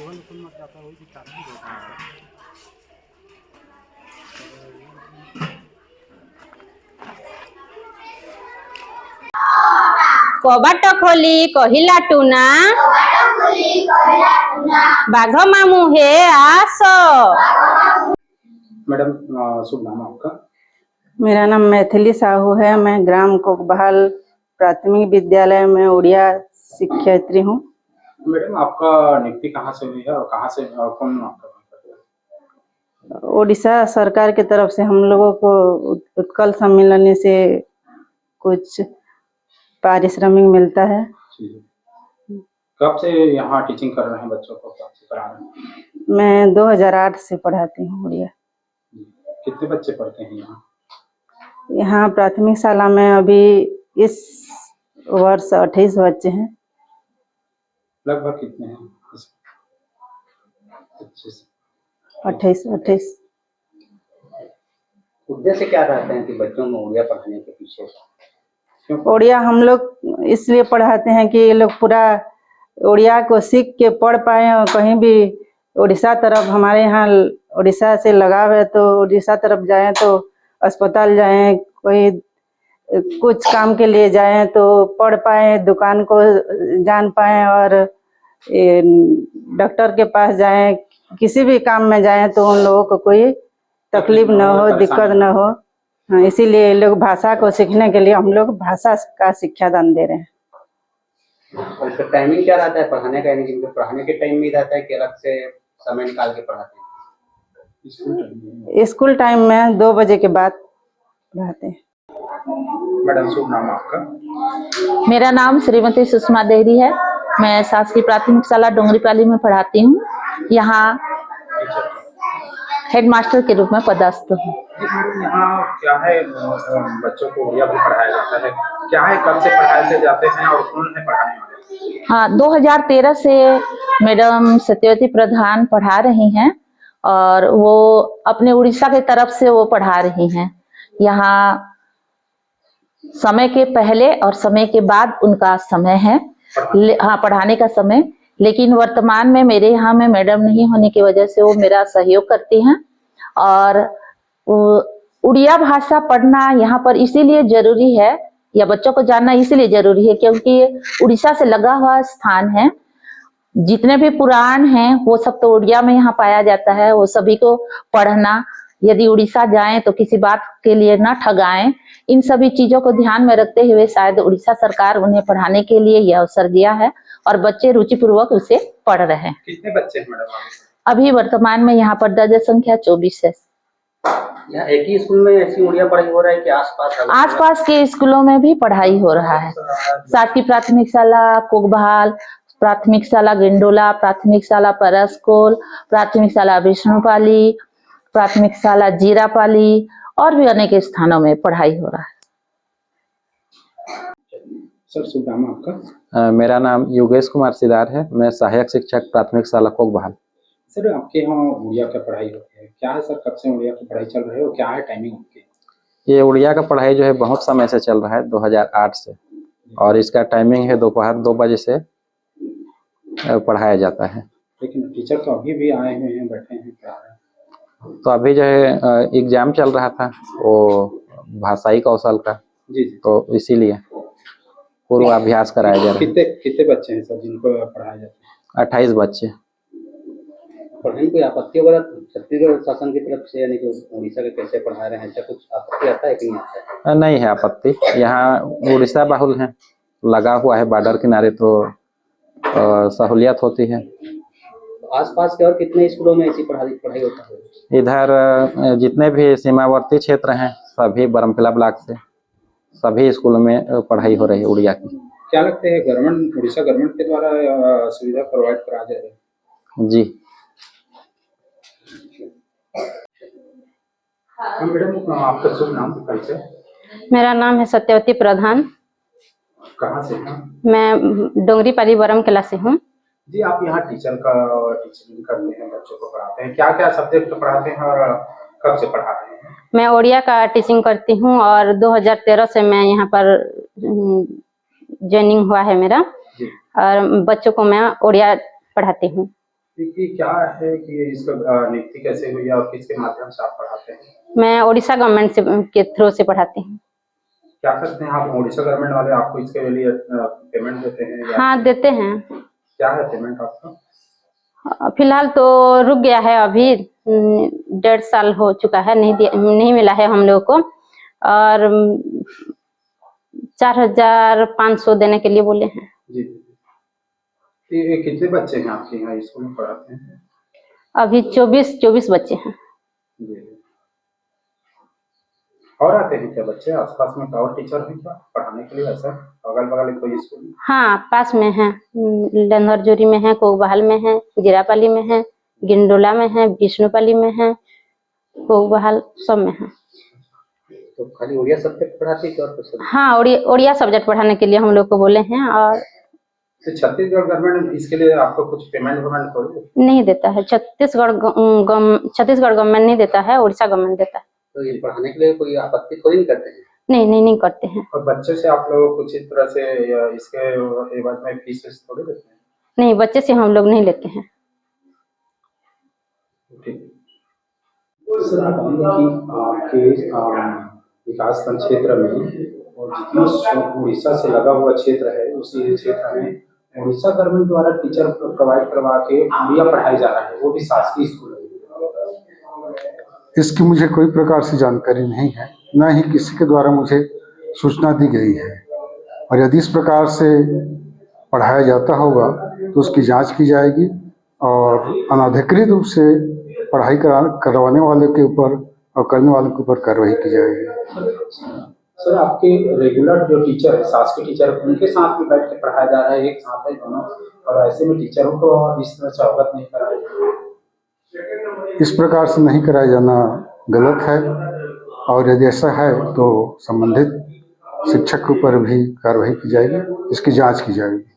कबाट खोली कहिला टूना बाघ मामू हे आस। मैडम शुभ नाम आपका? मेरा नाम मैथिली साहू है। मैं ग्राम कोकबहाल प्राथमिक विद्यालय में उड़िया शिक्षयित्री हूँ। मैडम आपका नियुक्ति कहाँ से हुई है और कहाँ से कौन आपका? उड़ीसा सरकार की तरफ से हम लोगों को उत्कल सम्मेलन से कुछ पारिश्रमिक मिलता है। कब से यहाँ टीचिंग कर रहे हैं बच्चों को? कब से करा रहे हैं? मैं 2008 से पढ़ाती हूँ उड़िया। कितने बच्चे पढ़ते हैं यहाँ? यहाँ प्राथमिक शाला में अभी इस वर्ष 28 बच्चे हैं। लगभग कितने हैं? 28। उद्देश्य क्या रहते हैं कि बच्चों में उड़िया पढ़ाने के पीछे? उड़िया हम लोग इसलिए पढ़ाते हैं कि ये लोग पूरा उड़िया को सीख के पढ़ पाए और कहीं भी उड़ीसा तरफ, हमारे यहाँ उड़ीसा से लगाव है तो उड़ीसा तरफ जाएं तो अस्पताल जाएं, कोई कुछ काम के लिए जाएं तो पढ़ पाए, दुकान को जान पाए और डॉक्टर के पास जाएं, किसी भी काम में जाएं तो उन लोगों को कोई तकलीफ न हो, दिक्कत न हो। हाँ, इसीलिए लोग भाषा को सीखने के लिए हम लोग भाषा का शिक्षादान दे रहे हैं। और इसका टाइमिंग क्या रहता है पढ़ाने का? यानी कि पढ़ाने के टाइम में रहता है कि अलग से समय निकाल के पढ़ाते हैं? स्कूल टाइम में 2 बजे के बाद पढ़ाते हैं। मैडम शुभ नाम आपका? मेरा नाम श्रीमती सुषमा देहरी है। मैं शासकीय प्राथमिक शाला डोंगरीपाली में पढ़ाती हूँ। यहाँ हेडमास्टर के रूप में पदस्थ हूँ। यहाँ क्या है, बच्चों को उड़िया भी पढ़ाया जाता है, क्या है, कब से पढ़ाए जाते हैं और कौन है पढ़ाने वाले? हाँ, 2013 से मैडम सत्यवती प्रधान पढ़ा रही हैं और वो अपने उड़ीसा के तरफ से वो पढ़ा रही हैं। यहाँ समय के पहले और समय के बाद उनका समय है, हाँ, पढ़ाने का समय। लेकिन वर्तमान में मेरे यहाँ में मैडम नहीं होने की वजह से वो मेरा सहयोग करती हैं। और उड़िया भाषा पढ़ना यहाँ पर इसीलिए जरूरी है, या बच्चों को जानना इसीलिए जरूरी है क्योंकि उड़ीसा से लगा हुआ स्थान है। जितने भी पुराण हैं वो सब तो उड़िया में यहाँ पाया जाता है। वो सभी को पढ़ना, यदि उड़ीसा जाएं तो किसी बात के लिए न ठगाएं, इन सभी चीजों को ध्यान में रखते हुए शायद उड़ीसा सरकार उन्हें पढ़ाने के लिए यह अवसर दिया है और बच्चे रुचिपूर्वक उसे पढ़ रहे हैं। कितने बच्चे हैं मैडम? अभी वर्तमान में यहाँ पर दर्ज संख्या 24 है। यहाँ एक ही स्कूल में ऐसी उड़िया पढ़ाई हो रहा है कि आसपास के स्कूलों में भी पढ़ाई हो रहा है। शासकीय प्राथमिक शाला कोकबहाल, प्राथमिक शाला गेंडोला, प्राथमिक शाला परसकोल, प्राथमिक शाला विष्णुपाली, प्राथमिक शाला जीरापाली और भी अनेक स्थानों में पढ़ाई हो रहा है। सर शुभ नाम आपका? मेरा नाम योगेश कुमार सिदार है। मैं सहायक शिक्षक प्राथमिक शाला कोकबहाल। सर आपके यहाँ उड़िया का पढ़ाई होती है, क्या है सर, कब से उड़िया की पढ़ाई चल रही है और क्या है टाइमिंग उनकी? ये उड़िया का पढ़ाई जो है बहुत समय से चल रहा है, 2008 से, और इसका टाइमिंग है दोपहर 2 बजे से पढ़ाया जाता है। लेकिन टीचर तो अभी भी आए हुए हैं, बैठे हैं, पढ़ा रहे हैं। तो अभी जो है एग्जाम चल रहा था वो भाषाई कौशल का, जी, तो इसीलिए पूर्वाभ्यास कराया जा रहा है। कितने बच्चे हैं सर जिनको पढ़ाया जाता है? 28 बच्चे। पढ़ने में कोई आपत्ति वगैरह छत्तीसगढ़ शासन की तरफ से, यानी कि उड़ीसा के कैसे पढ़ा रहे हैं, ऐसा कुछ आपत्ति आता है कि नहीं आता है? नहीं है आपत्ति। यहाँ उड़ीसा बाहुल है, लगा हुआ है बॉर्डर किनारे, तो सहूलियत होती है। आसपास के और कितने स्कूलों में ऐसी पढ़ाई होता है? इधर जितने भी सीमावर्ती क्षेत्र हैं सभी बरमकिला ब्लॉक से सभी स्कूलों में पढ़ाई हो रही है उड़िया की। क्या लगता है गवर्नमेंट, उड़ीसा गवर्नमेंट के द्वारा सुविधा प्रोवाइड करा जा रही है? जी मैडम आपका शुभ नाम परिचय? मेरा नाम है सत्यवती प्रधान। कहाँ से हैं? मैं डोंगरीपाली बरमकिला से हूँ। जी, आप यहाँ टीचिंग करते हैं, बच्चों को पढ़ाते हैं, क्या क्या सब्जेक्ट पढ़ाते हैं और कब से पढ़ाते हैं? मैं उड़िया का टीचिंग करती हूँ और 2013 से मैं यहाँ पर ज्वाइनिंग हुआ है मेरा, और बच्चों को मैं उड़िया पढ़ाती हूँ। कि क्या है कि इसका नियुक्ति कैसे हुई है और किसके माध्यम से आप पढ़ाते हैं? मैं उड़ीसा गवर्नमेंट से के थ्रू से पढ़ाती हूँ। क्या करते हैं आप? उड़ीसा गवर्नमेंट वाले आपको इसके लिए पेमेंट देते हैं या हाँ देते हैं। क्या है पेमेंट आपका? फिलहाल तो रुक गया है, अभी 1.5 साल हो चुका है, नहीं मिला है हम लोगों को, और 4,500 देने के लिए बोले हैं। जी ये कितने बच्चे हैं आपके यहाँ स्कूल में पढ़ाते हैं? अभी 24 बच्चे हैं। जी और आते हैं क्या बच्चे आसपास में? और टीचर हैं क्या पढ़ाने के लिए ऐसा अगल बगल कोई स्कूल? हाँ पास में है, लंधरजोरी में है, कोकबहाल में है, जीरापाली में है, गिंडोला में है, विष्णुपाली में है, कोकबहाल सब में है। तो खाली उड़िया सब्जेक्ट पढ़ाती है और कुछ? हाँ उड़िया सब्जेक्ट पढ़ाने के लिए हम लोग को बोले हैं। और तो छत्तीसगढ़ गवर्नमेंट इसके लिए आपको कुछ पेमेंट थोड़ी नहीं देता है, छत्तीसगढ़ गवर्नमेंट नहीं देता है, उड़ीसा गवर्नमेंट देता है। तो ये पढ़ाने के लिए कोई आपत्ति थोड़ी नहीं करते हैं? नहीं करते हैं। और बच्चे से आप लोग कुछ इस तरह से या इसके एवज में फीस थोड़ी देते हैं? नहीं, बच्चे से हम लोग नहीं लेते हैं। ठीक सर, आप बताइए कि आपके विकासखंड क्षेत्र में और जितना उड़ीसा से लगा हुआ क्षेत्र है उसी क्षेत्र में उड़ीसा गवर्नमेंट द्वारा टीचर प्रोवाइड करवा के उड़िया पढ़ाई जा रहा है, वो भी शासकीय स्कूल है। इसकी मुझे कोई प्रकार से जानकारी नहीं है, न ही किसी के द्वारा मुझे सूचना दी गई है, और यदि इस प्रकार से पढ़ाया जाता होगा तो उसकी जांच की जाएगी और अनधिकृत रूप से पढ़ाई करवाने वाले के ऊपर और करने वाले के ऊपर कार्रवाई की जाएगी। सर आपके रेगुलर जो टीचर है, शासकीय टीचर, उनके साथ भी बैठ के पढ़ाया जा रहा है, एक साथ है दोनों, और ऐसे में टीचरों को इस तरह से अवगत नहीं कराया जा रहा है? इस प्रकार से नहीं कराया जाना गलत है, और यदि ऐसा है तो संबंधित शिक्षक के ऊपर भी कार्रवाई की जाएगी, इसकी जांच की जाएगी।